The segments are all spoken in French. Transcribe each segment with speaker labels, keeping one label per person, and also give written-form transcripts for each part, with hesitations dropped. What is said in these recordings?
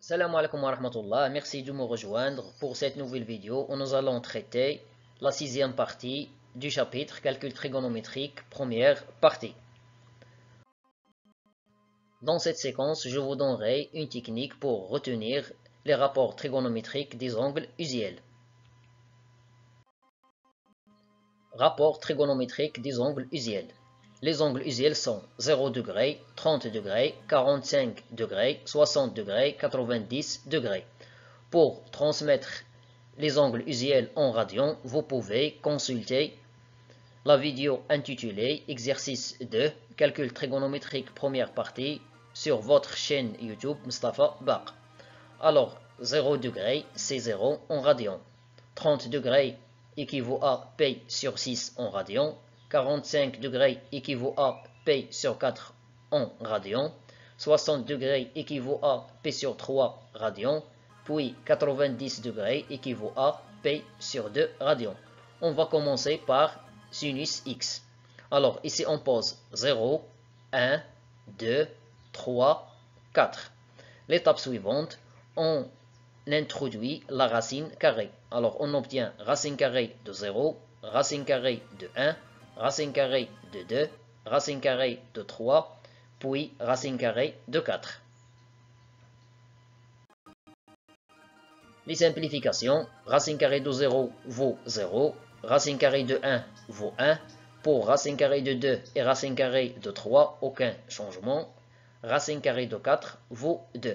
Speaker 1: Salam alaikum wa rahmatullah, merci de me rejoindre pour cette nouvelle vidéo où nous allons traiter la sixième partie du chapitre Calcul trigonométrique, première partie. Dans cette séquence, je vous donnerai une technique pour retenir les rapports trigonométriques des angles usuels. Rapport trigonométrique des angles usuels. Les angles usuels sont 0 degrés, 30 degrés, 45 degrés, 60 degrés, 90 degrés. Pour transmettre les angles usuels en radians, vous pouvez consulter la vidéo intitulée Exercice 2, calcul trigonométrique première partie sur votre chaîne YouTube Mustafa Baq. Alors, 0 degré, c'est 0 en radians. 30 degrés équivaut à P sur 6 en radians. 45 degrés équivaut à P sur 4 en radians. 60 degrés équivaut à P sur 3 radians. Puis 90 degrés équivaut à P sur 2 radians. On va commencer par sinus x. Alors ici on pose 0, 1, 2, 3, 4. L'étape suivante, on introduit la racine carrée. Alors on obtient racine carrée de 0, racine carrée de 1, racine carrée de 2, racine carrée de 3, puis racine carrée de 4. Les simplifications, racine carrée de 0 vaut 0, racine carrée de 1 vaut 1, pour racine carrée de 2 et racine carrée de 3, aucun changement, racine carrée de 4 vaut 2.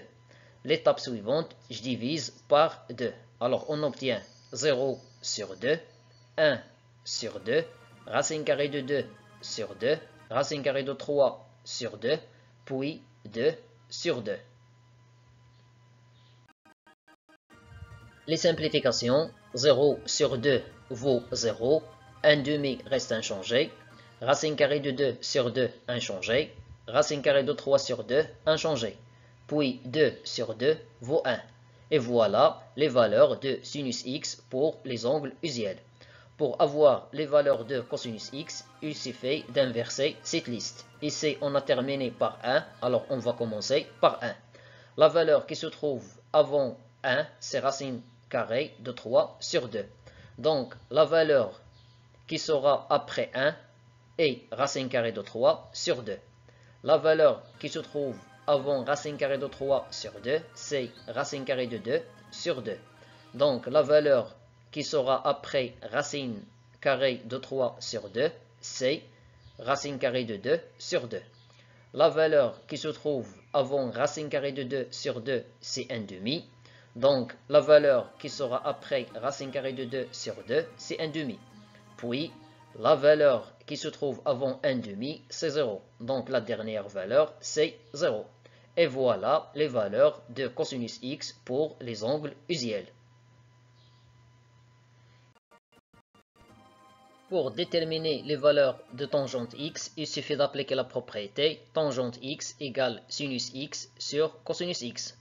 Speaker 1: L'étape suivante, je divise par 2. Alors on obtient 0 sur 2, 1 sur 2, racine carrée de 2 sur 2, racine carrée de 3 sur 2, puis 2 sur 2. Les simplifications, 0 sur 2 vaut 0, 1 demi reste inchangé, racine carrée de 2 sur 2 inchangé, racine carrée de 3 sur 2 inchangé, puis 2 sur 2 vaut 1. Et voilà les valeurs de sinus x pour les angles usuels. Pour avoir les valeurs de cosinus x, il suffit d'inverser cette liste. Ici, on a terminé par 1, alors on va commencer par 1. La valeur qui se trouve avant 1, c'est racine carrée de 3 sur 2. Donc, la valeur qui sera après 1 est racine carrée de 3 sur 2. La valeur qui se trouve avant racine carrée de 3 sur 2, c'est racine carrée de 2 sur 2. Donc, la valeur qui sera après racine carrée de 3 sur 2, c'est racine carrée de 2 sur 2. La valeur qui se trouve avant racine carrée de 2 sur 2, c'est 1 demi. Donc, la valeur qui sera après racine carrée de 2 sur 2, c'est 1 demi. Puis, la valeur qui se trouve avant 1 demi, c'est 0. Donc, la dernière valeur, c'est 0. Et voilà les valeurs de cosinus x pour les angles usuels. Pour déterminer les valeurs de tangente x, il suffit d'appliquer la propriété tangente x égale sinus x sur cosinus x.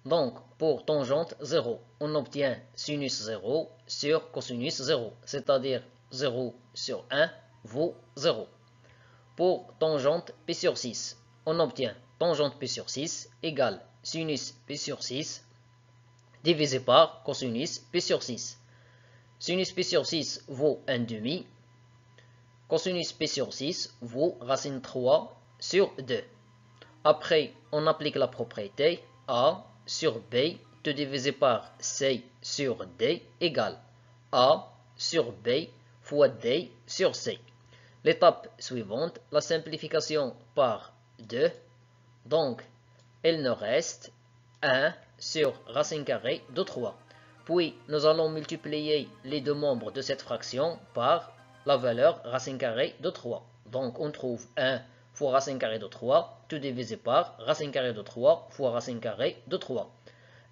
Speaker 1: Donc, pour tangente 0, on obtient sinus 0 sur cosinus 0, c'est-à-dire 0 sur 1 vaut 0. Pour tangente p sur 6, on obtient tangente p sur 6 égale sinus p sur 6 divisé par cosinus p sur 6. Sinus p sur 6 vaut 1 demi. Cosinus p sur 6 vaut racine 3 sur 2. Après, on applique la propriété a sur b, tout divisé par c sur d égale a sur b fois d sur c. L'étape suivante, la simplification par 2. Donc, il nous reste 1 sur racine carrée de 3. Puis, nous allons multiplier les deux membres de cette fraction par la valeur racine carrée de 3. Donc, on trouve 1 fois racine carrée de 3, tout divisé par racine carrée de 3 fois racine carrée de 3.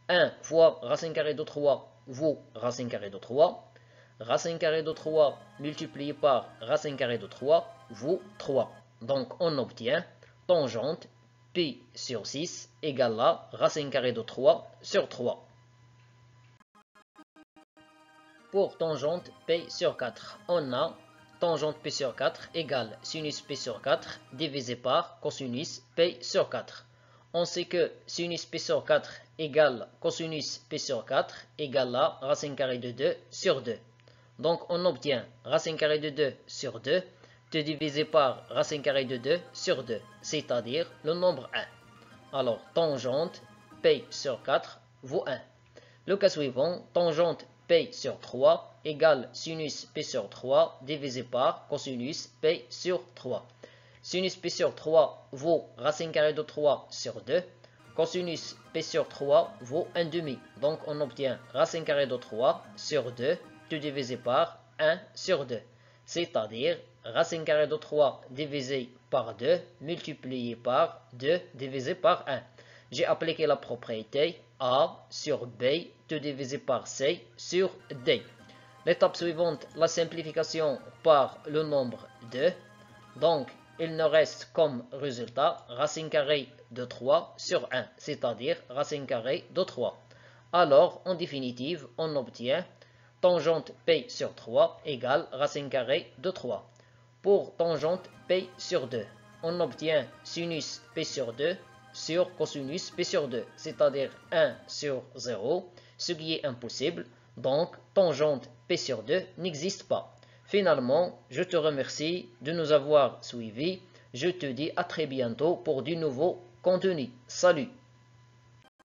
Speaker 1: 1 fois racine carrée de 3 vaut racine carrée de 3. Racine carrée de 3 multiplié par racine carrée de 3 vaut 3. Donc, on obtient tangente pi sur 6 égale à racine carrée de 3 sur 3. Pour tangente p sur 4, on a tangente p sur 4 égale sinus p sur 4 divisé par cosinus p sur 4. on sait que sinus p sur 4 égale cosinus p sur 4 égale la racine carrée de 2 sur 2. Donc on obtient racine carrée de 2 sur 2 divisé par racine carrée de 2 sur 2, c'est-à-dire le nombre 1. Alors tangente p sur 4 vaut 1. Le cas suivant, tangente p sur 3 égale sinus p sur 3 divisé par cosinus p sur 3. Sinus p sur 3 vaut racine carrée de 3 sur 2. Cosinus p sur 3 vaut 1 demi. Donc on obtient racine carrée de 3 sur 2 divisé par 1 sur 2. C'est-à-dire racine carrée de 3 divisé par 2 multiplié par 2 divisé par 1. J'ai appliqué la propriété A sur B divisé par C sur D. L'étape suivante, la simplification par le nombre 2. Donc, il nous reste comme résultat racine carrée de 3 sur 1, c'est-à-dire racine carrée de 3. Alors, en définitive, on obtient tangente P sur 3 égale racine carrée de 3. Pour tangente P sur 2, on obtient sinus P sur 2 sur cosinus P sur 2, c'est-à-dire 1 sur 0, ce qui est impossible. Donc, tangente P sur 2 n'existe pas. Finalement, je te remercie de nous avoir suivis. Je te dis à très bientôt pour du nouveau contenu. Salut!